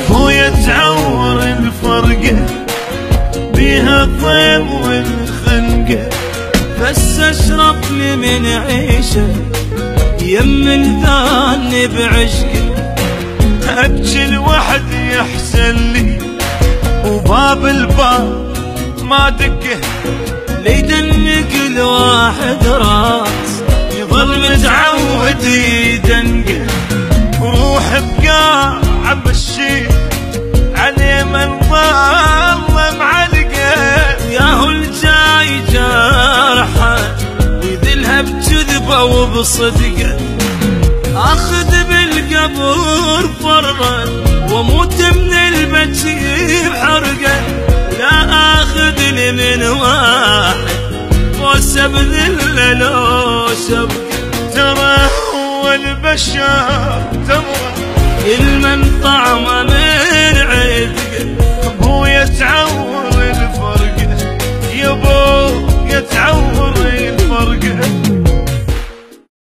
خويا تعور الفرقة بيها الطيب والخنقة، بس اشرب لي من عيشه يم الثاني بعشقه. ابكي لوحدي احسن لي وباب الباب ما دقه، ليدنك الواحد راس يظل متعود يدنقه. روح بقاع بالشي عليه من ظل معلقه، ياهو الجاي جارحه يذلها بكذبه وبصدقه. اخذ بالقبر فرا واموت من البكي بحرقه، لا اخذ لي من واحد وسب ذله لو شبكه. ترى هو البشر ترى كل من طعمه